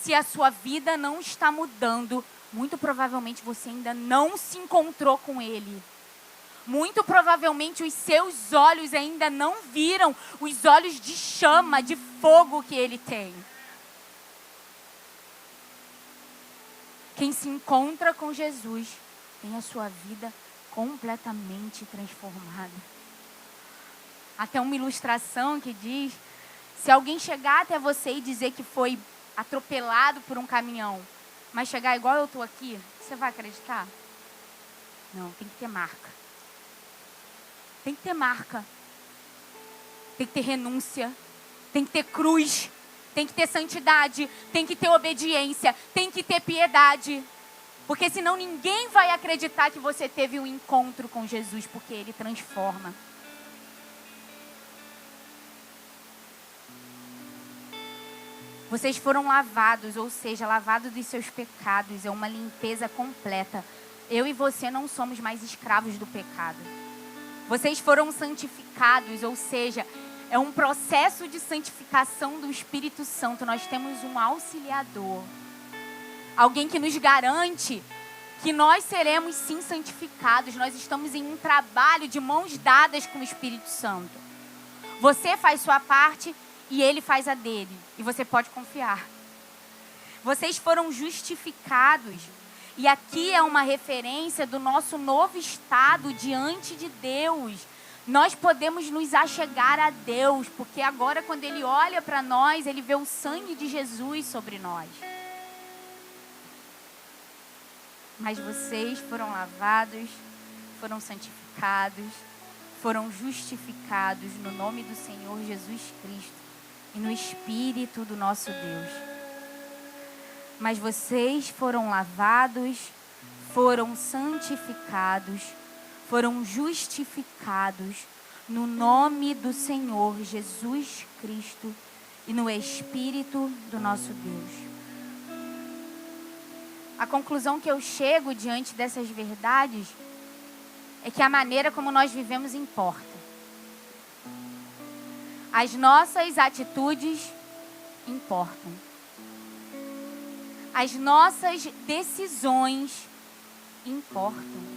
Se a sua vida não está mudando, muito provavelmente você ainda não se encontrou com Ele. Muito provavelmente os seus olhos ainda não viram os olhos de chama, de fogo que Ele tem. Quem se encontra com Jesus tem a sua vida completamente transformada. Até uma ilustração que diz: se alguém chegar até você e dizer que foi atropelado por um caminhão, mas chegar igual eu estou aqui, você vai acreditar? Não, tem que ter marca. Tem que ter marca. Tem que ter renúncia. Tem que ter cruz. Tem que ter santidade. Tem que ter obediência. Tem que ter piedade. Porque senão ninguém vai acreditar que você teve um encontro com Jesus, porque Ele transforma. Vocês foram lavados, ou seja, lavados dos seus pecados. É uma limpeza completa. Eu e você não somos mais escravos do pecado. Vocês foram santificados, ou seja, é um processo de santificação do Espírito Santo. Nós temos um auxiliador. Alguém que nos garante que nós seremos sim santificados. Nós estamos em um trabalho de mãos dadas com o Espírito Santo. Você faz sua parte e Ele faz a dele. E você pode confiar. Vocês foram justificados. E aqui é uma referência do nosso novo estado diante de Deus. Nós podemos nos achegar a Deus, porque agora quando Ele olha para nós, Ele vê o sangue de Jesus sobre nós. Mas vocês foram lavados, foram santificados, foram justificados no nome do Senhor Jesus Cristo e no Espírito do nosso Deus. Mas vocês foram lavados, foram santificados, foram justificados no nome do Senhor Jesus Cristo e no Espírito do nosso Deus. A conclusão que eu chego diante dessas verdades é que a maneira como nós vivemos importa. As nossas atitudes importam. As nossas decisões importam.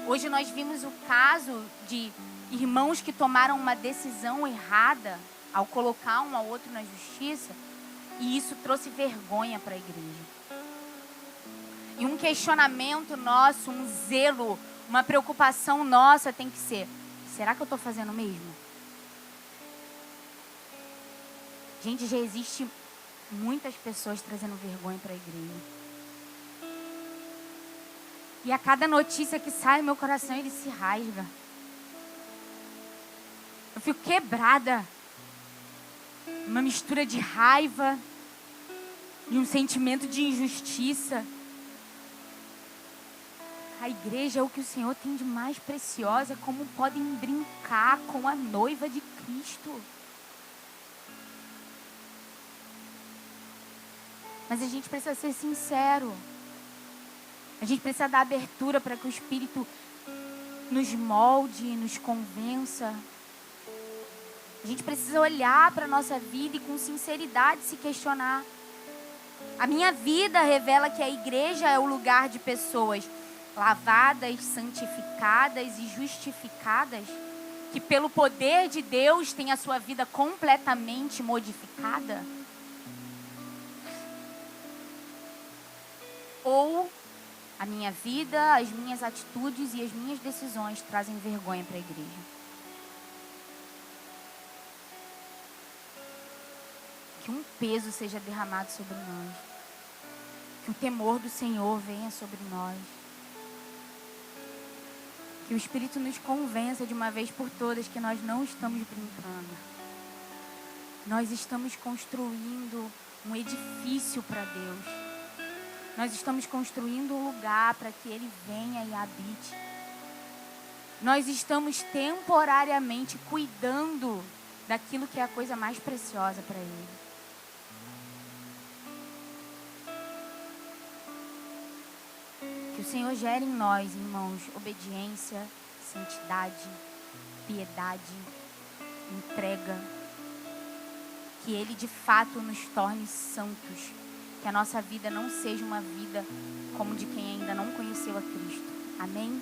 Hoje nós vimos o caso de irmãos que tomaram uma decisão errada ao colocar um ao outro na justiça, e isso trouxe vergonha para a igreja. E um questionamento nosso, um zelo, uma preocupação nossa tem que ser: será que eu estou fazendo o mesmo? Gente, já existe muitas pessoas trazendo vergonha para a igreja. E a cada notícia que sai, meu coração ele se rasga. Eu fico quebrada. Uma mistura de raiva e um sentimento de injustiça. A igreja é o que o Senhor tem de mais preciosa. Como podem brincar com a noiva de Cristo? Mas a gente precisa ser sincero. A gente precisa dar abertura para que o Espírito nos molde, nos convença. A gente precisa olhar para a nossa vida e com sinceridade se questionar. A minha vida revela que a igreja é o lugar de pessoas lavadas, santificadas e justificadas, que pelo poder de Deus têm a sua vida completamente modificada? Ou a minha vida, as minhas atitudes e as minhas decisões trazem vergonha para a igreja? Que um peso seja derramado sobre nós. Que o temor do Senhor venha sobre nós. Que o Espírito nos convença de uma vez por todas que nós não estamos brincando. Nós estamos construindo um edifício para Deus. Nós estamos construindo um lugar para que Ele venha e habite. Nós estamos temporariamente cuidando daquilo que é a coisa mais preciosa para Ele. Que o Senhor gere em nós, irmãos, obediência, santidade, piedade, entrega. Que Ele de fato nos torne santos. Que a nossa vida não seja uma vida como de quem ainda não conheceu a Cristo. Amém?